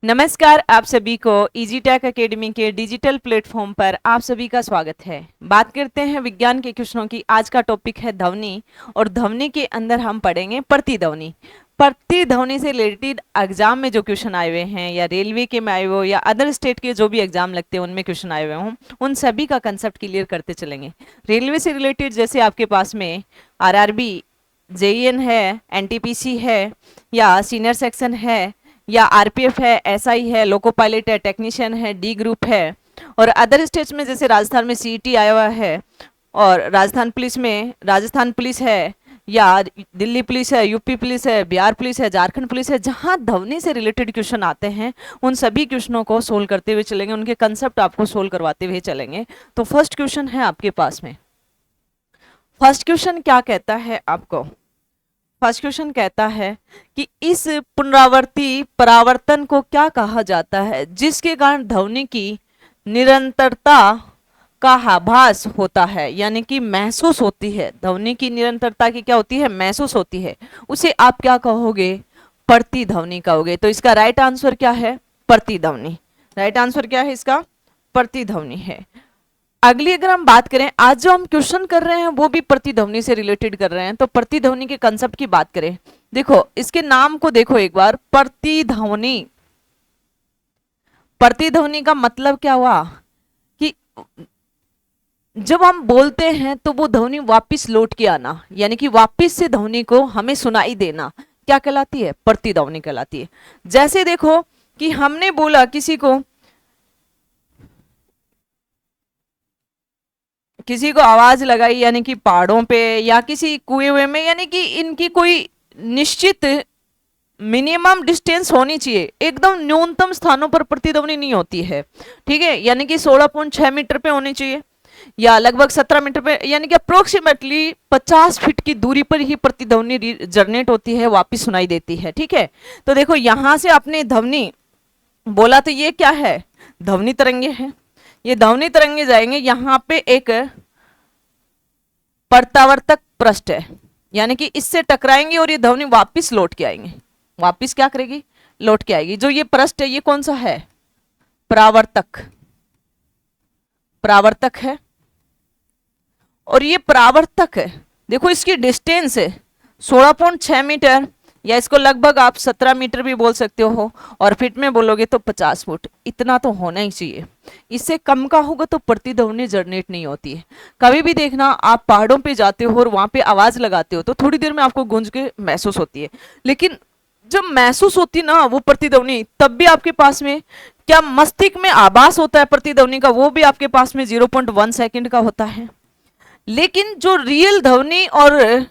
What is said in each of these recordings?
नमस्कार, आप सभी को इजी टेक एकेडमी के डिजिटल प्लेटफॉर्म पर आप सभी का स्वागत है। बात करते हैं विज्ञान के क्वेश्चनों की। आज का टॉपिक है ध्वनि और ध्वनि के अंदर हम पढ़ेंगे प्रतिध्वनि। प्रतिध्वनि से रिलेटेड एग्जाम में जो क्वेश्चन आए हुए हैं या रेलवे के में आए हुए हो या अदर स्टेट के जो भी एग्जाम लगते हैं उनमें क्वेश्चन आए हुए हों, उन सभी का कंसेप्ट क्लियर करते चलेंगे। रेलवे से रिलेटेड जैसे आपके पास में आरआरबी, जेईएन है, एनटीपीसी है या सीनियर सेक्शन है या आरपीएफ है, एसआई है, लोको पायलट है, टेक्नीशियन है, डी ग्रुप है, और अदर स्टेट्स में जैसे राजस्थान में सीईटी आया हुआ है, और राजस्थान पुलिस में राजस्थान पुलिस है या दिल्ली पुलिस है, यूपी पुलिस है, बिहार पुलिस है, झारखंड पुलिस है, जहां ध्वनि से रिलेटेड क्वेश्चन आते हैं उन सभी क्वेश्चनों को सोल्व करते हुए चलेंगे, उनके कंसेप्ट आपको सोल्व करवाते हुए चलेंगे। तो फर्स्ट क्वेश्चन है आपके पास में। फर्स्ट क्वेश्चन क्या कहता है आपको? फर्स्ट क्वेश्चन कहता है कि इस पुनरावर्ती परावर्तन को क्या कहा जाता है जिसके कारण ध्वनि की निरंतरता का आभास होता है, यानी कि महसूस होती है। ध्वनि की निरंतरता की क्या होती है? महसूस होती है। उसे आप क्या कहोगे? प्रतिध्वनि कहोगे। तो इसका राइट आंसर क्या है? प्रतिध्वनि। राइट आंसर क्या है इसका? प्रतिध्वनि है। अगली अगर हम बात करें, आज जो हम क्वेश्चन कर रहे हैं वो भी प्रतिध्वनि से रिलेटेड कर रहे हैं। तो प्रतिध्वनि के कंसेप्ट की बात करें, देखो इसके नाम को देखो एक बार, प्रतिध्वनि। प्रतिध्वनि का मतलब क्या हुआ कि जब हम बोलते हैं तो वो ध्वनि वापस लौट के आना, यानी कि वापस से ध्वनि को हमें सुनाई देना, क्या कहलाती है? प्रतिध्वनि कहलाती है। जैसे देखो कि हमने बोला किसी को आवाज लगाई, यानी कि पहाड़ों पे या किसी कुएं में, यानी कि इनकी कोई निश्चित मिनिमम डिस्टेंस होनी चाहिए, एकदम न्यूनतम स्थानों पर प्रतिध्वनि नहीं होती है। ठीक है, यानी कि 16.6 मीटर पे होनी चाहिए या लगभग 17 मीटर पे, यानी कि अप्रोक्सीमेटली 50 फीट की दूरी पर ही प्रतिध्वनि जनरेट होती है, वापिस सुनाई देती है। ठीक है, तो देखो यहां से आपने ध्वनि बोला तो ये क्या है? ध्वनि तरंगे हैं। ये ध्वनि तरंगे जाएंगे, यहाँ पे एक परावर्तक पृष्ठ है, यानी कि इससे टकराएंगे और ये ध्वनि वापस लौट के आएंगे। वापस क्या करेगी? लौट के आएगी। जो ये पृष्ठ है ये कौन सा है? परावर्तक। परावर्तक है। और ये परावर्तक है, देखो इसकी डिस्टेंस है 16.6 मीटर, या इसको लगभग आप 17 मीटर भी बोल सकते हो, और फीट में बोलोगे तो 50 फुट। इतना तो होना ही चाहिए। इससे कम का होगा तो प्रतिध्वनि जनरेट नहीं होती है। कभी भी देखना, आप पहाड़ों पे जाते हो और वहां पे आवाज लगाते हो तो थोड़ी देर में आपको गूंज के महसूस होती है, लेकिन जब महसूस होती ना वो प्रतिध्वनि, तब भी आपके पास में क्या मस्तिष्क में आभास होता है प्रतिध्वनि का, वो भी आपके पास में 0.1 सेकंड का होता है। लेकिन जो रियल ध्वनि और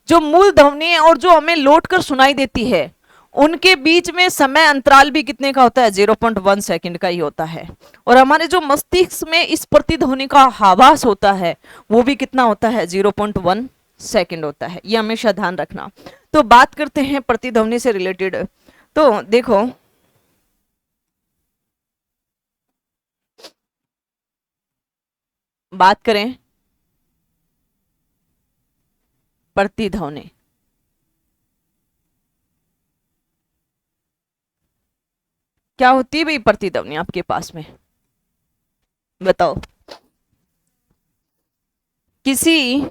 जो मूल ध्वनि है और जो हमें लौट कर सुनाई देती है, उनके बीच में समय अंतराल भी कितने का होता है? 0.1 सेकंड का ही होता है। और हमारे जो मस्तिष्क में इस प्रतिध्वनि का आभास होता है वो भी कितना होता है? 0.1 सेकंड होता है। ये हमेशा ध्यान रखना। तो बात करते हैं प्रतिध्वनि से रिलेटेड। तो देखो बात करें प्रतिध्वनि, क्या होती है भाई प्रतिध्वनि आपके पास में? बताओ। किसी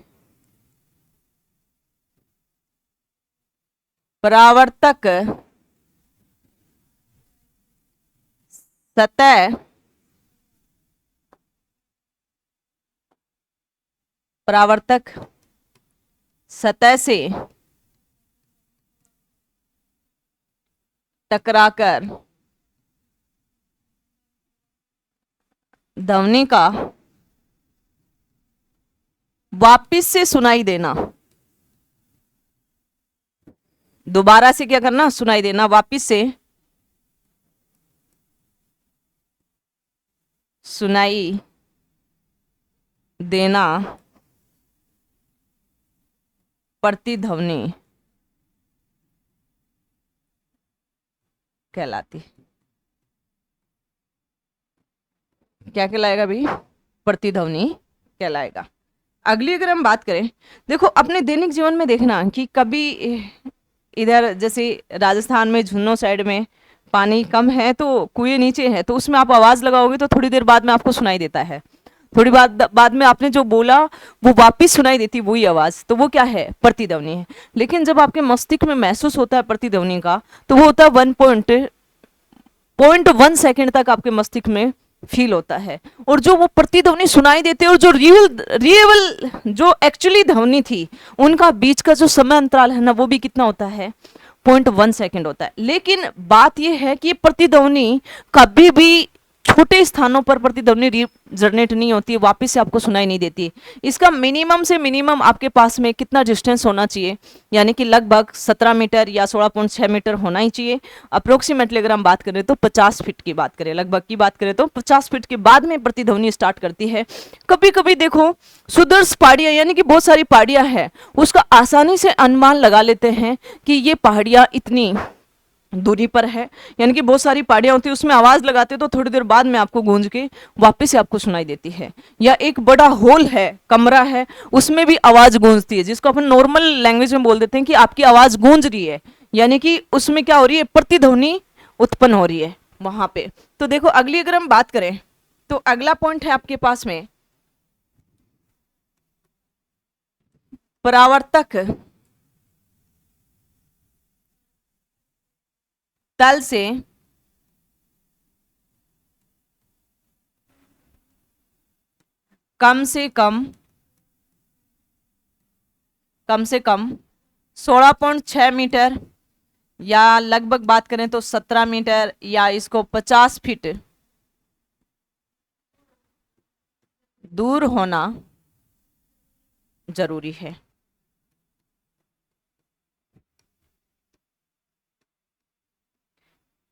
परावर्तक सतह परावर्तक सतह से टकराकर ध्वनि का वापिस से सुनाई देना, दोबारा से क्या करना? सुनाई देना, वापिस से सुनाई देना प्रतिध्वनि कहलाती। क्या कहलाएगा भाई? प्रतिध्वनि कहलाएगा। अगली अगर हम बात करें, देखो अपने दैनिक जीवन में देखना कि कभी इधर जैसे राजस्थान में झुन्नू साइड में पानी कम है तो कुएं नीचे है, तो उसमें आप आवाज लगाओगे तो थोड़ी देर बाद में आपको सुनाई देता है, थोड़ी बाद में आपने जो बोला वो वापिस सुनाई देती वही आवाज, तो वो क्या है, प्रतिध्वनि है। लेकिन जब आपके मस्तिष्क में महसूस होता है प्रतिध्वनि का, तो वो होता है 1.1 सेकंड तक आपके मस्तिष्क में फील होता है। और जो वो प्रतिध्वनि सुनाई देते हैं और जो रियल जो एक्चुअली ध्वनि थी, उनका बीच का जो समय अंतराल है ना, वो भी कितना होता है, 0.1 सेकंड होता है। लेकिन बात यह है कि प्रतिध्वनि कभी भी छोटे स्थानों पर प्रतिध्वनि रिजनेट नहीं होती है, वापस से आपको सुनाई नहीं देती। इसका मिनिमम से मिनिमम आपके पास में कितना डिस्टेंस होना चाहिए, यानी कि लगभग 17 मीटर या 16.6 मीटर होना ही चाहिए। अप्रोक्सीमेटली अगर हम बात करें तो 50 फीट की बात करें, लगभग की बात करें तो 50 फीट के बाद में प्रतिध्वनि स्टार्ट करती है। कभी कभी देखो सुदर्श पहाड़ियाँ, यानी कि बहुत सारी पहाड़ियाँ हैं, उसका आसानी से अनुमान लगा लेते हैं कि ये पहाड़ियाँ इतनी दूरी पर है, यानी कि बहुत सारी पहाड़ियां होती है, उसमें आवाज लगाते हो तो थोड़ी देर बाद में आपको गूंज के वापस से आपको सुनाई देती है। या एक बड़ा हॉल है, कमरा है, उसमें भी आवाज गूंजती है, जिसको अपन नॉर्मल लैंग्वेज में बोल देते हैं कि आपकी आवाज गूंज रही है, यानी कि उसमें क्या हो रही है, प्रतिध्वनि उत्पन्न हो रही है वहां पे। तो देखो अगली अगर हम बात करें तो अगला पॉइंट है आपके पास में परावर्तक तल से कम से कम 16.6 मीटर या लगभग बात करें तो 17 मीटर या इसको 50 फीट दूर होना जरूरी है।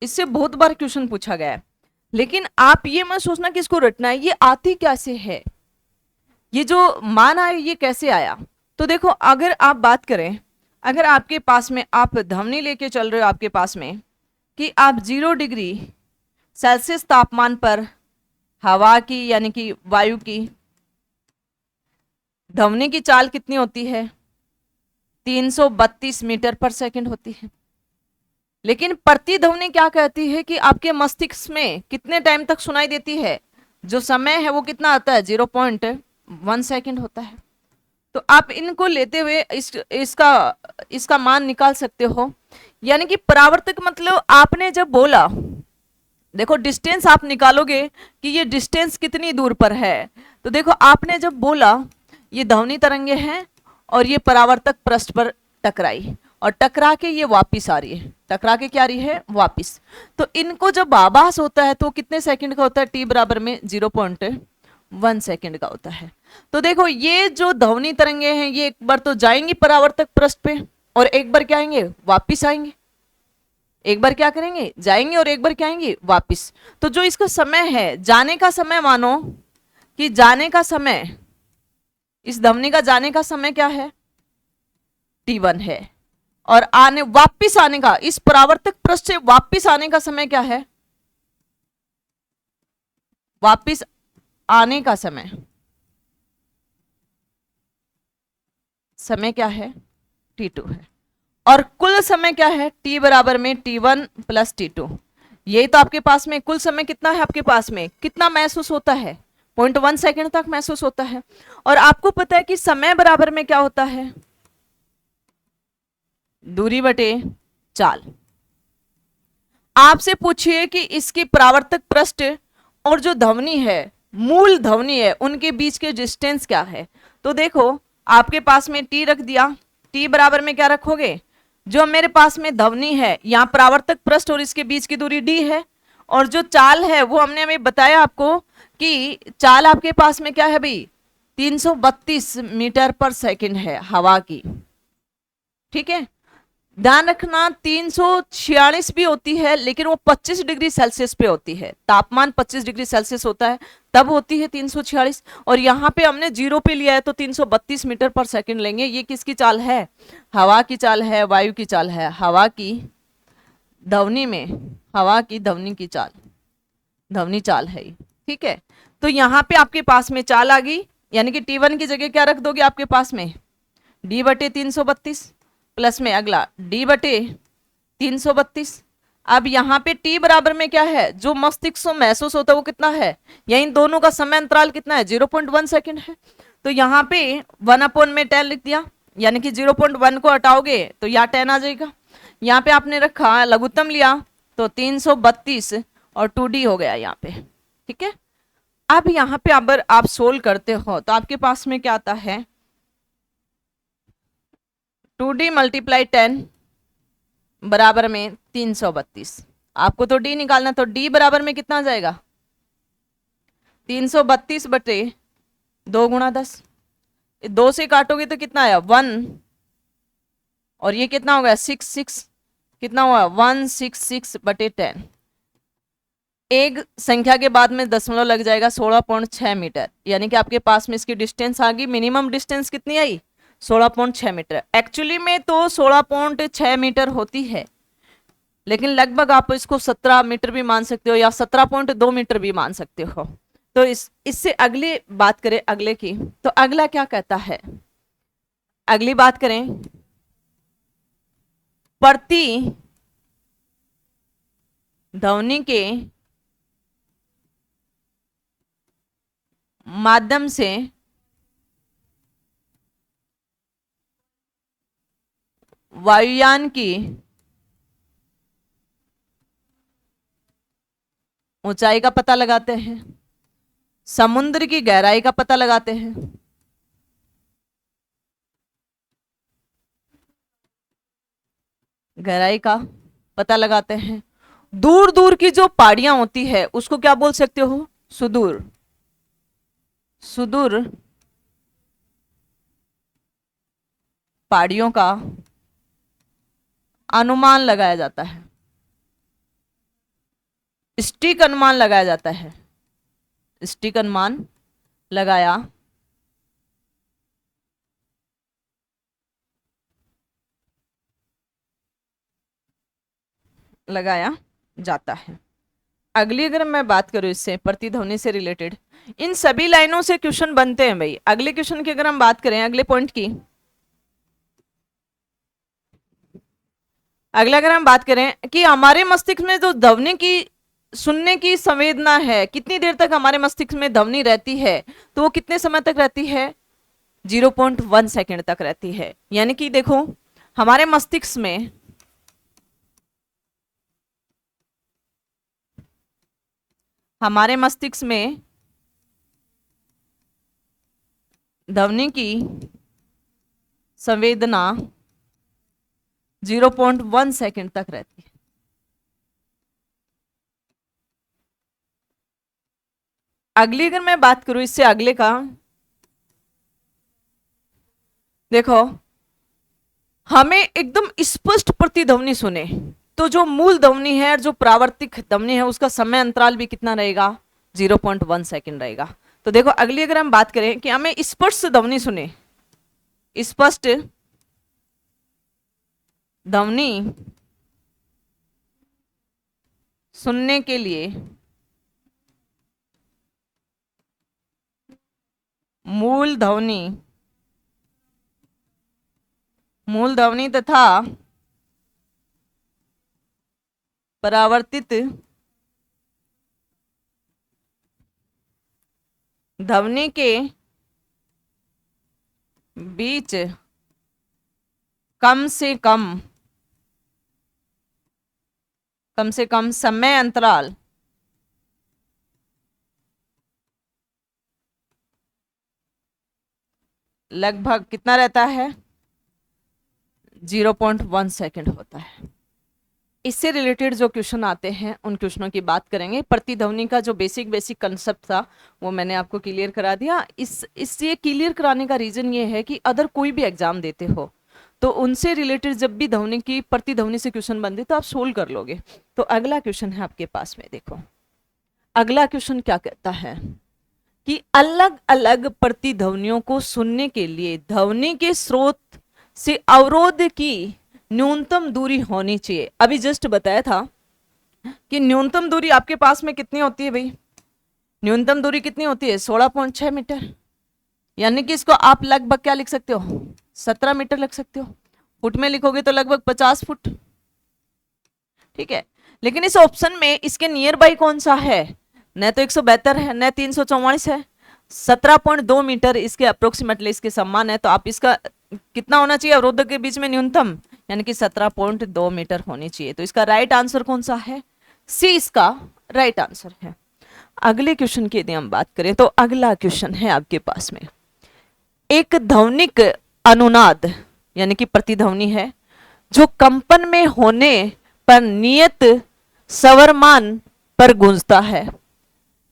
इससे बहुत बार क्वेश्चन पूछा गया है, लेकिन आप ये मत सोचना कि इसको रटना है, ये आती कैसे है, ये जो मान आया ये कैसे आया। तो देखो अगर आप बात करें, अगर आपके पास में आप ध्वनि लेके चल रहे हो आपके पास में कि आप 0 डिग्री सेल्सियस तापमान पर हवा की यानी कि वायु की ध्वनि की चाल कितनी होती है, 332 मीटर पर सेकंड होती है। लेकिन प्रतिध्वनि क्या कहती है कि आपके मस्तिष्क में कितने टाइम तक सुनाई देती है, जो समय है वो कितना आता है, 0.1 सेकंड होता है। तो आप इनको लेते हुए इसका मान निकाल सकते हो। यानी कि परावर्तक मतलब आपने जब बोला, देखो डिस्टेंस आप निकालोगे कि ये डिस्टेंस कितनी दूर पर है। तो देखो आपने जब बोला ये ध्वनि तरंगे हैं और ये परावर्तक पृष्ठ पर टकराई और टकरा के ये वापिस आ रही है, टकरा के क्या आ रही है, वापिस। तो इनको जब आभास होता है तो कितने सेकंड का होता है, टी बराबर में 0.1 सेकंड का होता है। तो देखो ये जो ध्वनि तरंगे हैं ये एक बार तो जाएंगी परावर्तक पृष्ठ पे और एक बार क्या आएंगे, वापिस आएंगे। एक बार क्या करेंगे, जाएंगे और एक बार क्या आएंगे, वापिस। तो जो इसका समय है, जाने का समय, मानो कि जाने का समय, इस ध्वनि का जाने का समय क्या है, t1 है, और आने वापिस आने का, इस परावर्तक पृष्ठ से वापिस आने का समय क्या है, वापिस आने का समय क्या है, t2 है। और कुल समय क्या है, t बराबर में t1 प्लस t2। यही तो आपके पास में कुल समय कितना है, आपके पास में कितना महसूस होता है, 0.1 सेकंड तक महसूस होता है। और आपको पता है कि समय बराबर में क्या होता है, दूरी बटे चाल। आपसे पूछिए कि इसकी परावर्तक पृष्ठ और जो ध्वनि है, मूल ध्वनि है, उनके बीच के डिस्टेंस क्या है। तो देखो आपके पास में t रख दिया, t बराबर में क्या रखोगे, जो मेरे पास में ध्वनि है, यहाँ परावर्तक पृष्ठ और इसके बीच की दूरी d है, और जो चाल है वो हमने अभी बताया आपको कि चाल आपके पास में क्या है भाई, 332 मीटर पर सेकंड है हवा की। ठीक है, ध्यान रखना 346 भी होती है, लेकिन वो 25 डिग्री सेल्सियस पे होती है, तापमान 25 डिग्री सेल्सियस होता है तब होती है 346। और यहाँ पे हमने 0 पे लिया है तो 332 मीटर पर सेकंड लेंगे। ये किसकी चाल है, हवा की चाल है, वायु की चाल है, हवा की ध्वनि में, हवा की ध्वनि की चाल, ध्वनि चाल है। ठीक है, तो यहाँ पे आपके पास में चाल आ गई, यानी कि t1 की जगह क्या रख दोगे आपके पास में, d बटे 332 प्लस में अगला d बटे 332। अब यहाँ पे t बराबर में क्या है, जो मस्तिष्क को महसूस होता है वो कितना है, या इन दोनों का समय अंतराल कितना है, 0.1 सेकेंड है। तो यहाँ पे 1/10 लिख दिया, यानी कि 0.1 को हटाओगे तो यहाँ 10 आ जाएगा। यहाँ पे आपने रखा लघुत्तम लिया तो 332 और 2d हो गया यहाँ पे, ठीक है। अब यहाँ पे अगर आप सोल्व करते हो तो आपके पास में क्या आता है, 2d मल्टीप्लाई 10 बराबर में 332। आपको तो d निकालना, तो d बराबर में कितना आ जाएगा, 332 बटे 2 गुणा 10। 2 से काटोगे तो कितना आया 1, और ये कितना हो गया 6 कितना हुआ 166 बटे 10। एक संख्या के बाद में दशमलव लग जाएगा, 16.6 मीटर, यानी कि आपके पास में इसकी डिस्टेंस आ गई। मिनिमम डिस्टेंस कितनी आई, 16.6 मीटर। एक्चुअली में तो 16.6 मीटर होती है, लेकिन लगभग आप इसको 17 मीटर भी मान सकते हो या 17.2 मीटर भी मान सकते हो। तो इससे अगली बात करें अगले की, तो अगला क्या कहता है, अगली बात करें प्रति ध्वनि के माध्यम से वायुयान की ऊंचाई का पता लगाते हैं, समुद्र की गहराई का पता लगाते हैं, गहराई का पता लगाते हैं, दूर दूर की जो पहाड़ियां होती है उसको क्या बोल सकते हो, सुदूर, सुदूर पहाड़ियों का अनुमान लगाया जाता है, सटीक अनुमान लगाया जाता है, सटीक अनुमान लगाया जाता है। अगली अगर मैं बात करूं इससे प्रतिध्वनि से रिलेटेड, इन सभी लाइनों से क्वेश्चन बनते हैं भाई। अगले क्वेश्चन की अगर हम बात करें, अगले पॉइंट की, अगला अगर हम बात करें कि हमारे मस्तिष्क में जो ध्वनि की सुनने की संवेदना है, कितनी देर तक हमारे मस्तिष्क में ध्वनि रहती है, तो वो कितने समय तक रहती है, 0.1 सेकेंड तक रहती है। यानी कि देखो हमारे मस्तिष्क में ध्वनि की संवेदना 0.1 सेकेंड तक रहती है। अगली अगर मैं बात करूं इससे अगले का, देखो हमें एकदम स्पष्ट प्रतिध्वनि सुने तो जो मूल ध्वनि है और जो प्रावर्तिक ध्वनि है उसका समय अंतराल भी कितना रहेगा, 0.1 सेकेंड रहेगा। तो देखो अगली अगर हम बात करें कि हमें स्पष्ट ध्वनि सुने, स्पष्ट ध्वनि सुनने के लिए मूल ध्वनि तथा परावर्तित ध्वनि के बीच कम से कम समय अंतराल लगभग कितना रहता है, 0.1 सेकेंड होता है। इससे रिलेटेड जो क्वेश्चन आते हैं उन क्वेश्चनों की बात करेंगे। प्रतिध्वनि का जो बेसिक कंसेप्ट था वो मैंने आपको क्लियर करा दिया। इससे क्लियर कराने का रीजन ये है कि अदर कोई भी एग्जाम देते हो तो उनसे रिलेटेड जब भी ध्वनि की प्रतिध्वनि से क्वेश्चन बनते तो आप सोल्व कर लोगे। तो अगला क्वेश्चन है आपके पास में, देखो अगला क्वेश्चन क्या कहता है कि अलग अलग प्रतिध्वनियों को सुनने के लिए ध्वनि के स्रोत से अवरोध की न्यूनतम दूरी होनी चाहिए। अभी जस्ट बताया था कि न्यूनतम दूरी आपके पास में कितनी होती है भाई, न्यूनतम दूरी कितनी होती है, 16.6 मीटर। यानी कि इसको आप लगभग क्या लिख सकते हो, 17 मीटर लिख सकते हो। फुट में लिखोगे तो लगभग 50 फुट, ठीक है। लेकिन इस ऑप्शन में इसके नियर बाई कौन सा है, न तो 172 है न 344 है, 17.2 मीटर इसके अप्रोक्सीमेटली इसके समान है। तो आप इसका कितना होना चाहिए अवरोधक के बीच में न्यूनतम, यानी कि 17.2 मीटर होनी चाहिए। तो इसका राइट आंसर कौन सा है, सी इसका राइट आंसर है। अगले क्वेश्चन की यदि हम बात करें तो अगला क्वेश्चन है आपके पास में, एक ध्वनिक अनुनाद यानी कि प्रतिध्वनि है जो कंपन में होने पर नियत स्वरमान पर गूंजता है।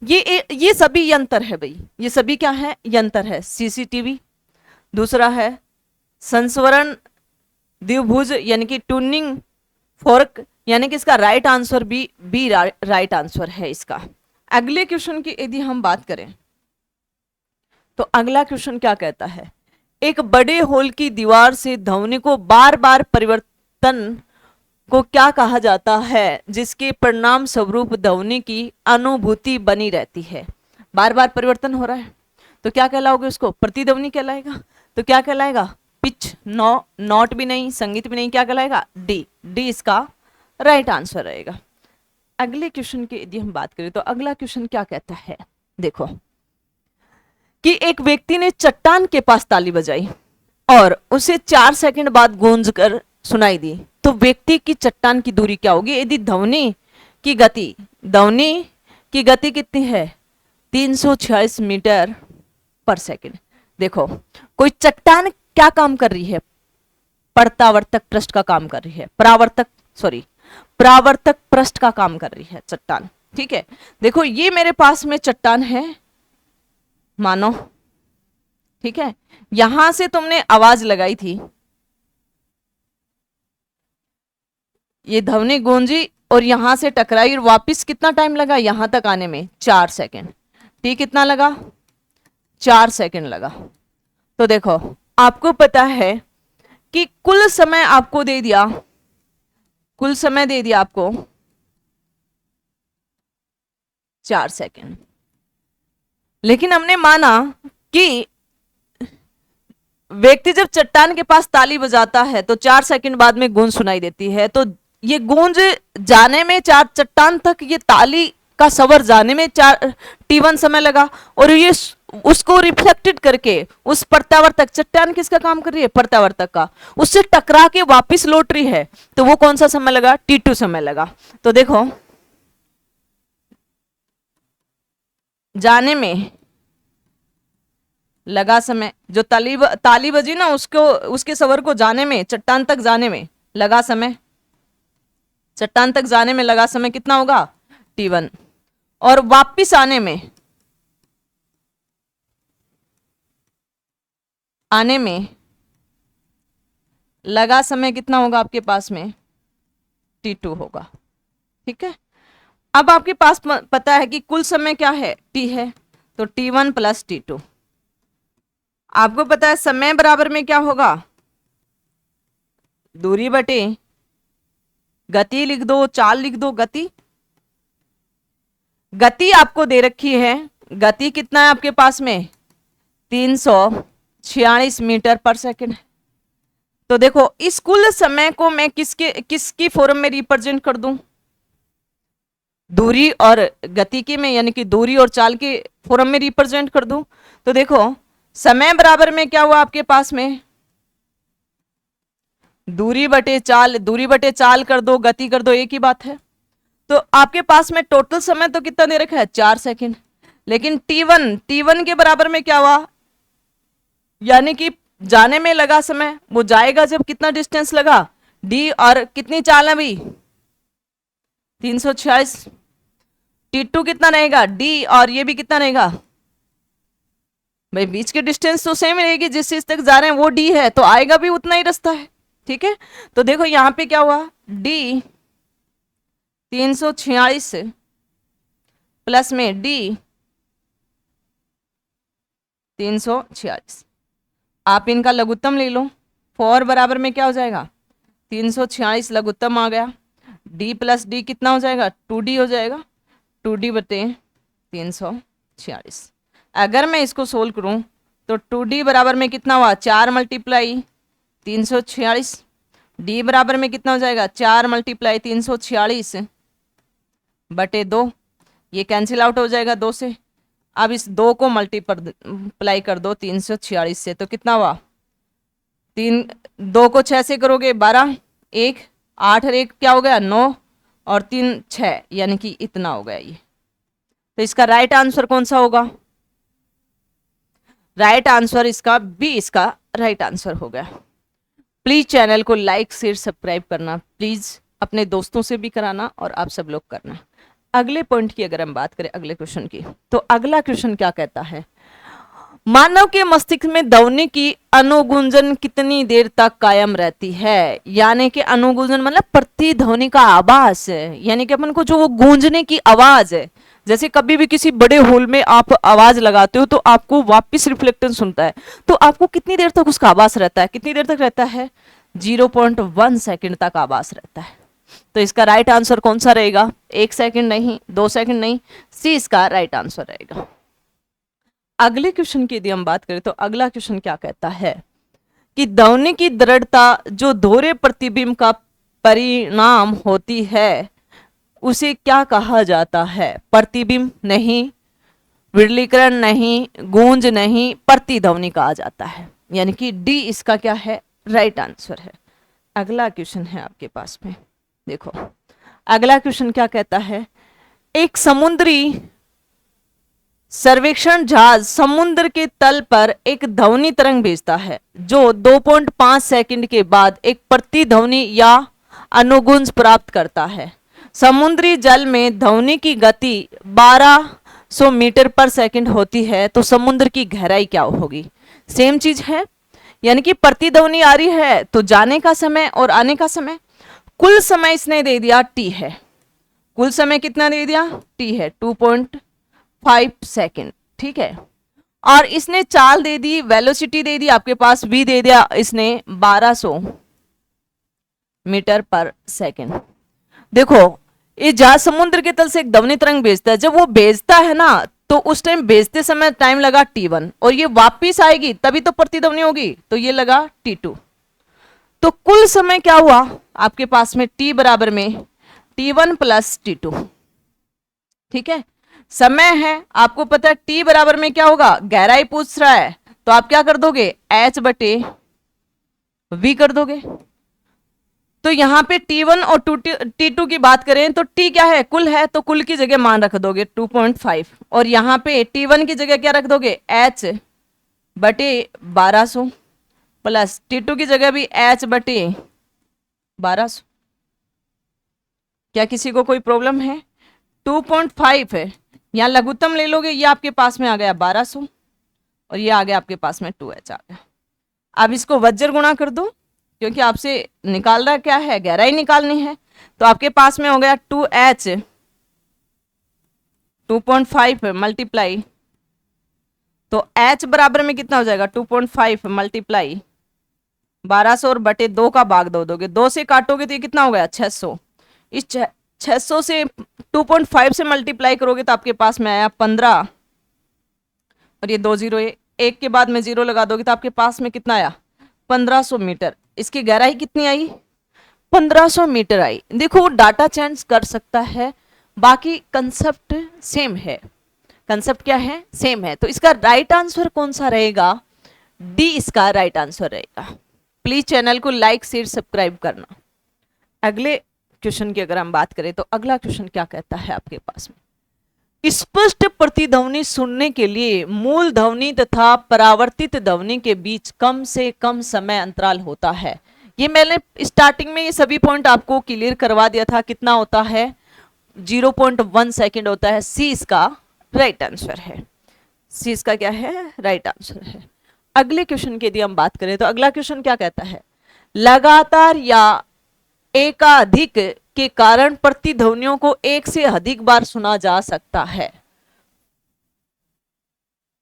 ये सभी यंत्र है भाई, ये सभी क्या है, यंत्र है। सीसीटीवी, दूसरा है संस्वरण द्विभुज यानी कि ट्यूनिंग फोर्क, यानी कि इसका right answer B right answer है इसका। अगले क्वेश्चन की यदि हम बात करें तो अगला क्वेश्चन क्या कहता है, एक बड़े होल की दीवार से ध्वनि को बार बार परिवर्तन को क्या कहा जाता है जिसके परिणाम स्वरूप ध्वनि की अनुभूति बनी रहती है। बार बार परिवर्तन हो रहा है तो क्या कहलाओगे उसको, प्रतिध्वनि कहलाएगा। तो क्या कहलाएगा, पिच, नोट भी नहीं, संगीत भी नहीं, क्या कहलाएगा, डी। डी इसका राइट आंसर रहेगा। अगले क्वेश्चन की यदि हम बात करें तो अगला क्वेश्चन क्या कहता है, देखो कि एक व्यक्ति ने चट्टान के पास ताली बजाई और उसे 4 सेकंड बाद गूंज कर सुनाई दी, तो व्यक्ति की चट्टान की दूरी क्या होगी यदि ध्वनि की गति कितनी है, 346 मीटर पर सेकंड। देखो कोई चट्टान क्या काम कर रही है, परावर्तक पृष्ठ का काम कर रही है, परावर्तक पृष्ठ का काम कर रही है चट्टान, ठीक है। देखो ये मेरे पास में चट्टान है मानो, ठीक है, यहां से तुमने आवाज लगाई थी, ये ध्वनि गूंजी और यहां से टकराई और वापस कितना टाइम लगा यहां तक आने में, 4 सेकंड। टी कितना लगा, 4 सेकंड लगा। तो देखो आपको पता है कि कुल समय आपको दे दिया, कुल समय दे दिया आपको 4 सेकंड, लेकिन हमने माना कि व्यक्ति जब चट्टान के पास ताली बजाता है तो 4 सेकंड बाद में गूंज सुनाई देती है, तो ये गूंज जाने में चट्टान तक ये ताली का स्वर जाने में T1 समय लगा और ये उसको रिफ्लेक्टेड करके उस प्रत्यावर्तक, चट्टान किसका काम कर रही है, प्रत्यावर्तक का, उससे टकरा के वापस लौट रही है, तो वो कौन सा समय लगा, T2 समय लगा। तो देखो जाने में लगा समय, जो ताली बजी ना उसके स्वर को जाने में, चट्टान तक जाने में लगा समय, चट्टान तक जाने में लगा समय कितना होगा, T1, और वापिस आने में लगा समय कितना होगा आपके पास में, T2 होगा, ठीक है। अब आपके पास पता है कि कुल समय क्या है, T है, तो T1 प्लस T2। आपको पता है समय बराबर में क्या होगा, दूरी बटे गति लिख दो, चाल लिख दो, गति आपको दे रखी है, गति कितना है आपके पास में, 346 मीटर पर सेकंड। तो देखो इस कुल समय को मैं किसकी फॉर्म में रिप्रेजेंट कर दूं, दूरी और गति के में, यानी कि दूरी और चाल के फॉर्म में रिप्रेजेंट कर दूं। तो देखो समय बराबर में क्या हुआ आपके पास में, दूरी बटे चाल कर दो, गति कर दो, एक ही बात है। तो आपके पास में टोटल समय तो कितना दे रखा है, 4 सेकंड, लेकिन T1 के बराबर में क्या हुआ, यानी कि जाने में लगा समय, वो जाएगा जब कितना डिस्टेंस लगा, D, और कितनी चाल है भाई, 346, T2 कितना रहेगा, D, और ये भी कितना रहेगा भाई, बीच के डिस्टेंस तो सेम रहेगी, जिस चीज तक जा रहे हैं वो D है, तो आएगा भी उतना ही रास्ता है, ठीक है। तो देखो यहां पे क्या हुआ, D 346 प्लस में D 346, आप इनका लघुत्तम ले लो, 4 बराबर में क्या हो जाएगा, 346 लघुत्तम आ गया, D प्लस D कितना हो जाएगा, 2D हो जाएगा, 2D बटे 346। अगर मैं इसको सोल्व करूं तो 2D बराबर में कितना हुआ, 4 मल्टीप्लाई 346, D बराबर में कितना हो जाएगा, 4 मल्टीप्लाई 346, बटे 2, ये कैंसिल आउट हो जाएगा 2 से। अब इस 2 को मल्टीप्लाई कर दो 346 से, तो कितना हुआ, 2 को 6 से करोगे 12, 1 8 और 1 क्या हो गया 9 और 3 6, यानी कि इतना हो गया ये। तो इसका राइट आंसर कौन सा होगा, राइट आंसर इसका बी, इसका राइट आंसर हो गया। प्लीज चैनल को लाइक शेयर सब्सक्राइब करना, प्लीज अपने दोस्तों से भी कराना और आप सब लोग करना। अगले पॉइंट की अगर हम बात करें, अगले क्वेश्चन की, तो अगला क्वेश्चन क्या कहता है, मानव के मस्तिष्क में ध्वनि की अनुगुंजन कितनी देर तक कायम रहती है। यानी कि अनुगुंजन मतलब प्रतिध्वनि का आवाज है, यानी कि अपन को जो वो गूंजने की आवाज है, जैसे कभी भी किसी बड़े हॉल में आप आवाज लगाते हो तो आपको वापस रिफ्लेक्शन सुनता है, तो आपको कितनी देर तक उसका आवाज रहता है, कितनी देर तक रहता है, 0.1 सेकंड तक आवाज रहता है। तो इसका राइट आंसर कौन सा रहेगा, 1 सेकंड नहीं, 2 सेकंड नहीं, सी इसका राइट आंसर रहेगा। अगले क्वेश्चन की यदि हम बात करें तो अगला क्वेश्चन क्या कहता है कि ध्वनि की दृढ़ता जो दोहरे प्रतिबिंब का परिणाम होती है उसे क्या कहा जाता है। प्रतिबिंब नहीं, विरलीकरण नहीं, गूंज नहीं, प्रतिध्वनि कहा जाता है, यानी कि डी इसका क्या है, राइट आंसर है। अगला क्वेश्चन है आपके पास में, देखो अगला क्वेश्चन क्या कहता है, एक समुद्री सर्वेक्षण जहाज समुद्र के तल पर एक ध्वनि तरंग भेजता है जो 2.5 सेकंड के बाद एक प्रतिध्वनि या अनुगुंज प्राप्त करता है। समुद्री जल में ध्वनि की गति 1200 मीटर पर सेकंड होती है, तो समुद्र की गहराई क्या होगी। सेम चीज है, यानी कि प्रतिध्वनि आ रही है तो जाने का समय और आने का समय, कुल समय इसने दे दिया टी है, कुल समय कितना दे दिया, टी है 2.5 सेकेंड, ठीक है। और इसने चाल दे दी, वेलोसिटी दे दी आपके पास, v दे दिया इसने 1200 मीटर पर सेकेंड। देखो ये जहाज समुद्र के तल से एक ध्वनि तरंग भेजता है, जब वो भेजता है ना तो उस टाइम भेजते समय टाइम लगा t1 और ये वापिस आएगी तभी तो प्रतिध्वनि होगी, तो ये लगा t2। तो कुल समय क्या हुआ आपके पास में, t बराबर में t1 प्लस t2, ठीक है। समय है आपको पता है t बराबर में क्या होगा, गहराई पूछ रहा है तो आप क्या कर दोगे, h बटे v कर दोगे। तो यहां पे t1 और t2 की बात करें तो t क्या है, कुल है, तो कुल की जगह मान रख दोगे 2.5 और यहां पे t1 की जगह क्या रख दोगे, h बटे 1200 प्लस t2 की जगह भी h बटे 1200। क्या किसी को कोई प्रॉब्लम है, 2.5 है, यहाँ लघुत्तम ले लोगे, ये आपके पास में आ गया 1200 और ये आ गया आपके पास में 2h आ गया। अब इसको वज्र गुणा कर दो, क्योंकि आपसे निकालना क्या है, गहराई निकालनी है, तो आपके पास में हो गया 2h 2.5 मल्टीप्लाई, तो h बराबर में कितना हो जाएगा, 2.5 मल्टीप्लाई 1200 और बटे 2 का भाग दोगे, 2 से काटोगे तो ये कितना हो गया 600। इस 600 से 2.5 से मल्टीप्लाई करोगे तो आपके पास में आया 15 और ये 2 जीरो, एक के बाद में जीरो लगा दोगे तो आपके पास में कितना आया 1500 मीटर। इसकी गहराई कितनी आई, 1500 मीटर आई। देखो डाटा चेंज कर सकता है, बाकी कंसेप्ट सेम है, कंसेप्ट क्या है, सेम है। तो इसका राइट आंसर कौन सा रहेगा, डी इसका राइट आंसर रहेगा। प्लीज चैनल को लाइक शेयर सब्सक्राइब करना। अगले क्वेश्चन की अगर हम बात करें तो अगला क्वेश्चन क्या कहता है आपके पास में, स्पष्ट प्रतिध्वनि सुनने के लिए मूल ध्वनि तथा परावर्तित ध्वनि के बीच कम से कम समय अंतराल होता है। ये मैंने स्टार्टिंग में ये सभी पॉइंट आपको क्लियर करवा दिया था, कितना होता है 0.1 सेकेंड होता है। सी इसका राइट आंसर है, सी इसका क्या है, राइट आंसर है। अगले क्वेश्चन की यदि हम बात करें तो अगला क्वेश्चन क्या कहता है, लगातार या एकाधिक के कारण प्रतिध्वनियों को एक से अधिक बार सुना जा सकता है।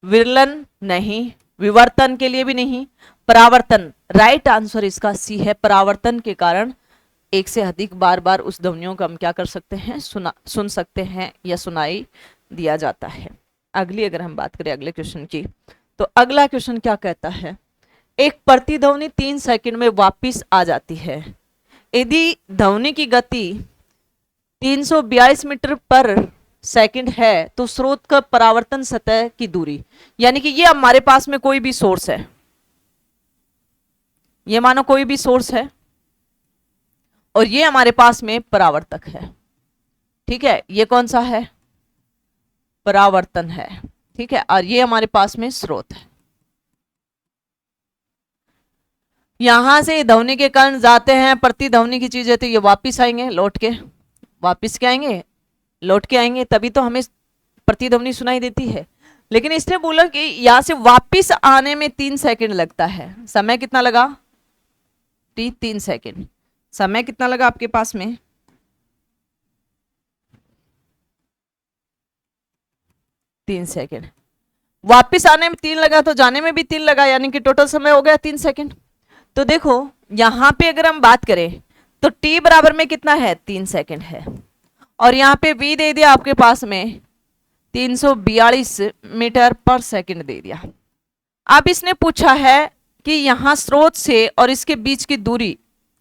विरलन नहीं, विवर्तन के लिए भी नहीं, परावर्तन, राइट आंसर इसका सी है। परावर्तन के कारण एक से अधिक बार बार उस ध्वनियों को हम क्या कर सकते हैं, सुन सकते हैं या सुनाई दिया जाता है। अगली अगर हम बात करें अगले क्वेश्चन की तो अगला क्वेश्चन क्या कहता है, एक प्रतिध्वनि 3 सेकंड में वापिस आ जाती है। यदि ध्वनि की गति 342 मीटर पर सेकंड है तो स्रोत का परावर्तन सतह की दूरी, यानी कि ये हमारे पास में कोई भी सोर्स है, ये मानो कोई भी सोर्स है और ये हमारे पास में परावर्तक है, ठीक है, ये कौन सा है, परावर्तन है, ठीक है, और ये हमारे पास में स्रोत है। यहां से ध्वनि के कण जाते हैं, प्रतिध्वनि की चीज है तो ये वापिस आएंगे, लौट के वापिस क्या आएंगे, लौट के आएंगे, तभी तो हमें प्रतिध्वनि सुनाई देती है। लेकिन इसने बोला कि यहां से वापिस आने में 3 सेकंड लगता है, समय कितना लगा, 3 सेकंड, समय कितना लगा आपके पास में, 3 सेकंड, वापिस आने में 3 लगा तो जाने में भी 3 लगा, यानी कि टोटल समय हो गया 3 सेकंड। तो देखो यहां पे अगर हम बात करें तो t बराबर में कितना है, 3 सेकंड है, और यहाँ पे v दे दिया आपके पास में 342 मीटर पर सेकंड दे दिया। अब इसने पूछा है कि यहां स्रोत से और इसके बीच की दूरी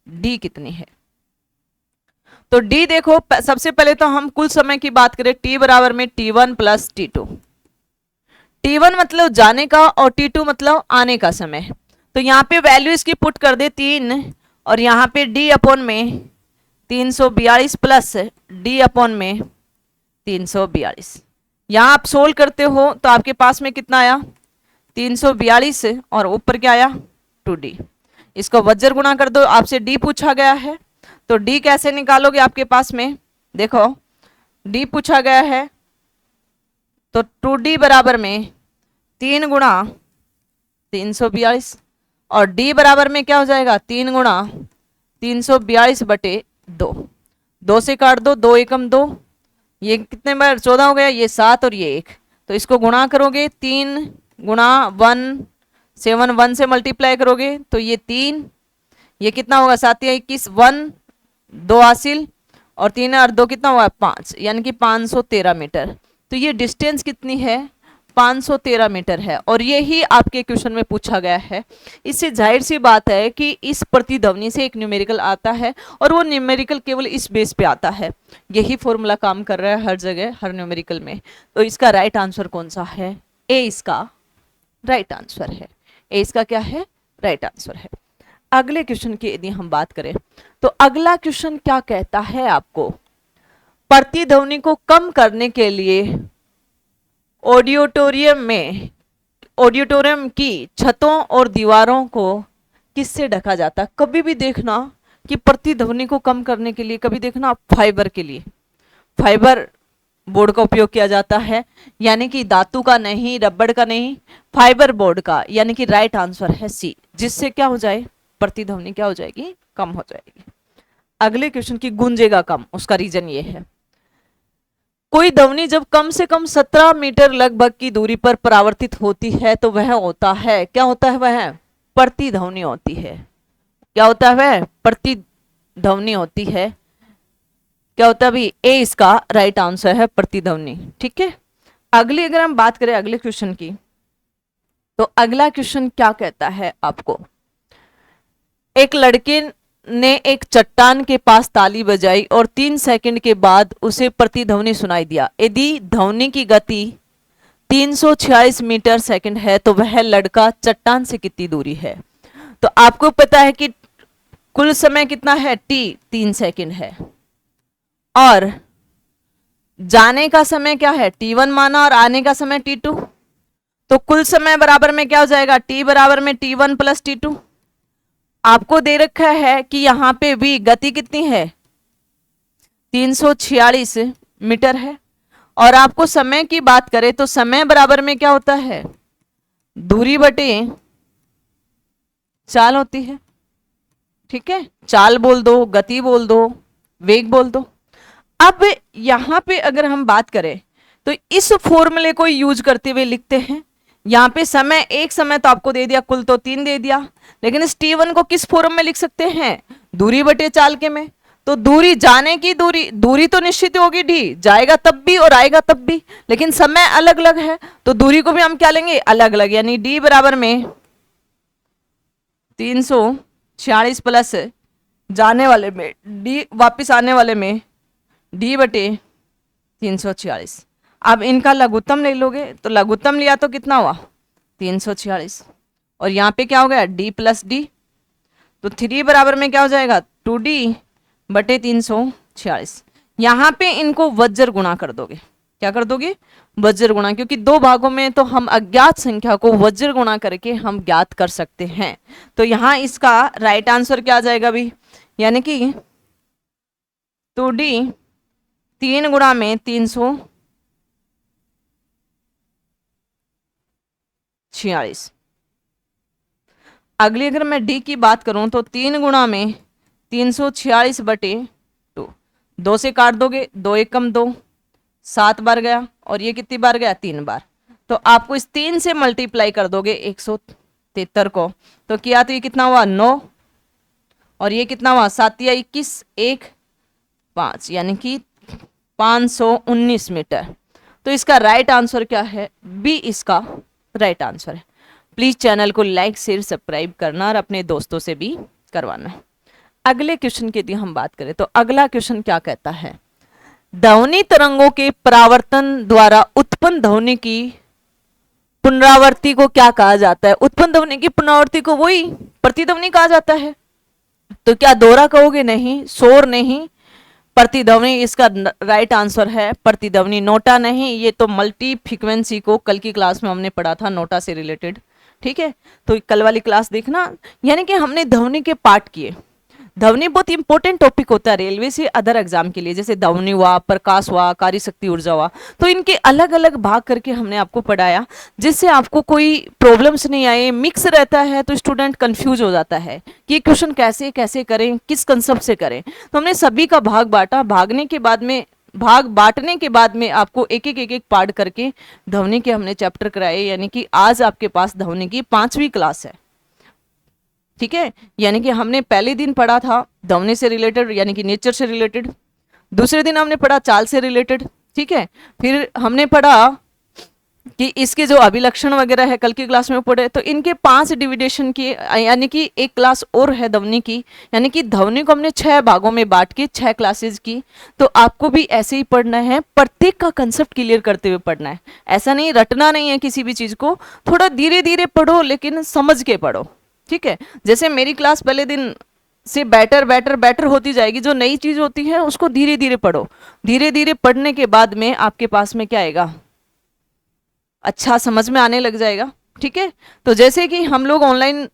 d कितनी है। तो d देखो, सबसे पहले तो हम कुल समय की बात करें, t बराबर में t1 प्लस t2, t1 मतलब जाने का और t2 मतलब आने का समय। तो यहाँ पे वैल्यू इसकी पुट कर दे 3, और यहाँ पे d अपॉन में 342 प्लस d अपॉन में 342। यहाँ आप सोल्व करते हो तो आपके पास में कितना आया, 342 और ऊपर क्या आया 2d। इसको वज्र गुणा कर दो, आपसे d पूछा गया है तो d कैसे निकालोगे, आपके पास में देखो d पूछा गया है तो 2d बराबर में 3 गुणा 342 और d बराबर में क्या हो जाएगा, 3 गुणा 342 बटे 2, 2 से काट दो, 2 एकम 2, ये कितने बार 14 हो गया, ये 7 और ये 1, तो इसको गुणा करोगे 3 गुणा 1 7 1 से मल्टीप्लाई करोगे तो ये 3, ये कितना होगा 7 या 21 1 2 हासिल और 3 और 2 कितना हुआ 5, यानी कि 513 मीटर। तो ये डिस्टेंस कितनी है, 513 मीटर है, और यही आपके क्वेश्चन में पूछा गया है। इससे जाहिर सी बात है कि इस प्रतिध्वनि से एक न्यूमेरिकल आता है और वो न्यूमेरिकल केवल इस बेस पे आता है, यही फॉर्मूला काम कर रहा है हर जगह हर न्यूमेरिकल में। तो इसका राइट आंसर कौन सा है, ए इसका राइट आंसर है, ए इसका क्या है, राइट आंसर है। अगले क्वेश्चन की यदि हम बात करें तो अगला क्वेश्चन क्या कहता है आपको, प्रतिध्वनि को कम करने के लिए ऑडिटोरियम की छतों और दीवारों को किससे ढका जाता है। कभी भी देखना कि प्रतिध्वनि को कम करने के लिए कभी देखना फाइबर के लिए फाइबर बोर्ड का उपयोग किया जाता है, यानी कि धातु का नहीं, रबड़ का नहीं, फाइबर बोर्ड का, यानी कि राइट आंसर है सी, जिससे क्या हो जाए, प्रतिध्वनि क्या हो जाएगी, कम हो जाएगी। अगले क्वेश्चन की गूंजेगा कम, उसका रीजन ये है, कोई ध्वनि जब कम से कम 17 मीटर लगभग की दूरी पर परावर्तित होती है तो वह होता है, क्या होता है, वह प्रतिध्वनि होती है। क्या होता है, वह प्रतिध्वनि होती है। क्या होता है अभी, ए इसका राइट आंसर है, प्रतिध्वनि। ठीक है, अगली अगर हम बात करें अगले क्वेश्चन की, तो अगला क्वेश्चन क्या कहता है आपको, एक लड़के ने एक चट्टान के पास ताली बजाई और 3 सेकंड के बाद उसे प्रतिध्वनि सुनाई दिया। यदि ध्वनि की गति 346 मीटर सेकंड है तो वह लड़का चट्टान से कितनी दूरी है। तो आपको पता है कि कुल समय कितना है, टी 3 सेकंड है, और जाने का समय क्या है, t1 माना, और आने का समय t2, तो कुल समय बराबर में क्या हो जाएगा, t बराबर में t1 प्लस t2। आपको दे रखा है कि यहां पे भी गति कितनी है, 346 मीटर है, और आपको समय की बात करें तो समय बराबर में क्या होता है, दूरी बटे चाल होती है। ठीक है, चाल बोल दो, गति बोल दो, वेग बोल दो। अब यहां पे अगर हम बात करें तो इस फॉर्मूले को यूज करते हुए लिखते हैं, यहाँ पे समय, एक समय तो आपको दे दिया, कुल तो 3 दे दिया, लेकिन इस t1 को किस फॉर्म में लिख सकते हैं, दूरी बटे चाल के में। तो दूरी, जाने की दूरी तो निश्चित होगी d, जाएगा तब भी और आएगा तब भी, लेकिन समय अलग अलग है, तो दूरी को भी हम क्या लेंगे, अलग अलग, यानी d बराबर में 346 प्लस जाने वाले में d वापिस आने वाले में डी बटे 346। अब इनका लघुत्तम ले लोगे तो लघुत्तम लिया तो कितना हुआ 346, और यहाँ पे क्या हो गया डी प्लस डी, तो 3 बराबर में क्या हो जाएगा 2d बटे 346। यहाँ पे इनको वज्र गुणा कर दोगे, क्या कर दोगे वज्र गुणा, क्योंकि दो भागों में तो हम अज्ञात संख्या को वज्र गुणा करके हम ज्ञात कर सकते हैं। तो यहाँ इसका राइट आंसर क्या आ जाएगा अभी, यानी कि 2d 3 गुणा में 346। अगली अगर मैं डी की बात करूं तो 3 गुणा में 346 बटे 2, 2 से काट दोगे, 2 एकम 2, 7 बार गया, और ये कितनी बार गया 3 बार, तो आपको इस 3 से मल्टीप्लाई कर दोगे 173 को, तो किया तो ये कितना हुआ 9, और ये कितना हुआ 7 या 21, 1 5, यानी कि 519 मीटर। तो इसका राइट आंसर क्या है, बी इसका राइट आंसर है। प्लीज चैनल को लाइक शेयर सब्सक्राइब करना और अपने दोस्तों से भी करवाना। अगले क्वेश्चन की यदि हम बात करें तो अगला क्वेश्चन क्या कहता है, ध्वनि तरंगों के परावर्तन द्वारा उत्पन्न ध्वनि की पुनरावृत्ति को क्या कहा जाता है। उत्पन्न ध्वनि की पुनरावृत्ति को वही प्रतिध्वनि कहा जाता है। तो क्या दोहरा कहोगे, नहीं, शोर नहीं, प्रतिध्वनि इसका राइट आंसर है। प्रतिध्वनि, नोटा नहीं, ये तो मल्टी फ्रीक्वेंसी को कल की क्लास में हमने पढ़ा था, नोटा से रिलेटेड, ठीक है, तो कल वाली क्लास देखना। यानी कि हमने ध्वनि के पार्ट किए। ध्वनि बहुत इंपॉर्टेंट टॉपिक होता है रेलवे से अदर एग्जाम के लिए, जैसे ध्वनि हुआ, प्रकाश हुआ, कार्य शक्ति ऊर्जा हुआ, तो इनके अलग अलग भाग करके हमने आपको पढ़ाया, जिससे आपको कोई प्रॉब्लम्स नहीं आए। मिक्स रहता है तो स्टूडेंट कंफ्यूज हो जाता है कि क्वेश्चन कैसे कैसे करें, किस कंसेप्ट से करें। तो हमने सभी का भाग बांटा, भाग बांटने के बाद में आपको एक एक पार्ट करके ध्वनि के हमने चैप्टर कराए, यानी कि आज आपके पास ध्वनि की 5वीं क्लास है, ठीक है। यानी कि हमने पहले दिन पढ़ा था ध्वनि से रिलेटेड, यानी कि नेचर से रिलेटेड, दूसरे दिन हमने पढ़ा चाल से रिलेटेड, ठीक है, फिर हमने पढ़ा कि इसके जो अभिलक्षण वगैरह है कल की क्लास में पढ़े। तो इनके 5 डिविडेशन की, यानी कि एक क्लास और है ध्वनि की, यानी कि ध्वनि को हमने 6 भागों में बांट के 6 क्लासेस की। तो आपको भी ऐसे ही पढ़ना है, प्रत्येक का कंसेप्ट क्लियर करते हुए पढ़ना है, ऐसा नहीं रटना नहीं है किसी भी चीज को, थोड़ा धीरे धीरे पढ़ो लेकिन समझ के पढ़ो, ठीक है। जैसे मेरी क्लास पहले दिन से बेटर होती जाएगी, जो नई चीज होती है उसको धीरे धीरे पढ़ो, धीरे धीरे पढ़ने के बाद में आपके पास में क्या आएगा, अच्छा समझ में आने लग जाएगा, ठीक है। तो जैसे कि हम लोग ऑनलाइन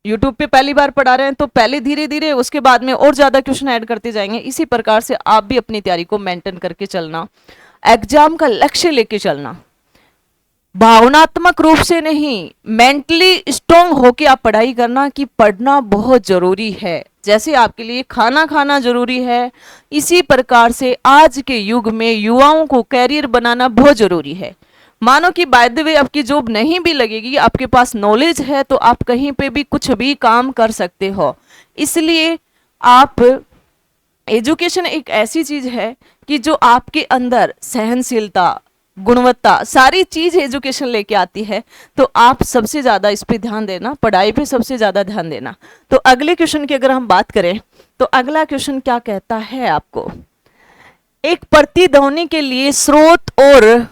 यूट्यूब पे पहली बार पढ़ा रहे हैं, तो पहले धीरे धीरे, उसके बाद में और ज्यादा क्वेश्चन ऐड करते जाएंगे। इसी प्रकार से आप भी अपनी तैयारी को मेंटेन करके चलना, एग्जाम का लक्ष्य लेके चलना, भावनात्मक रूप से नहीं, मेंटली स्ट्रांग होके आप पढ़ाई करना कि पढ़ना बहुत जरूरी है। जैसे आपके लिए खाना खाना जरूरी है, इसी प्रकार से आज के युग में युवाओं को कैरियर बनाना बहुत जरूरी है। मानो कि बाय द वे आपकी जॉब नहीं भी लगेगी, आपके पास नॉलेज है तो आप कहीं पे भी कुछ भी काम कर सकते हो। इसलिए आप, एजुकेशन एक ऐसी चीज है कि जो आपके अंदर सहनशीलता, गुणवत्ता, सारी चीज एजुकेशन लेके आती है। तो आप सबसे ज्यादा इस पे ध्यान देना, पढ़ाई पे सबसे ज्यादा ध्यान देना। तो अगले क्वेश्चन की अगर हम बात करें तो अगला क्वेश्चन क्या कहता है आपको, एक प्रतिध्वनि के लिए स्रोत और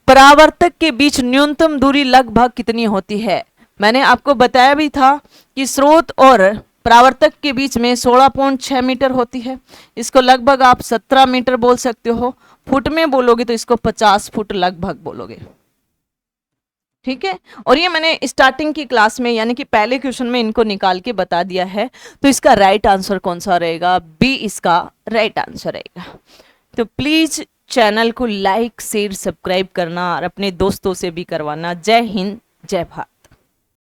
परावर्तक के बीच न्यूनतम दूरी लगभग कितनी होती है। मैंने आपको बताया भी था कि स्रोत और परावर्तक के बीच में 16.6 मीटर होती है। इसको लगभग आप 17 मीटर बोल सकते हो, फुट में बोलोगे तो इसको 50 फुट लगभग बोलोगे, ठीक है। और ये मैंने स्टार्टिंग की क्लास में, यानी कि पहले क्वेश्चन में इनको निकाल के बता दिया है। तो इसका राइट आंसर कौन सा रहेगा, बी इसका राइट आंसर रहेगा। तो प्लीज चैनल को लाइक शेयर सब्सक्राइब करना और अपने दोस्तों से भी करवाना। जय हिंद, जय भारत।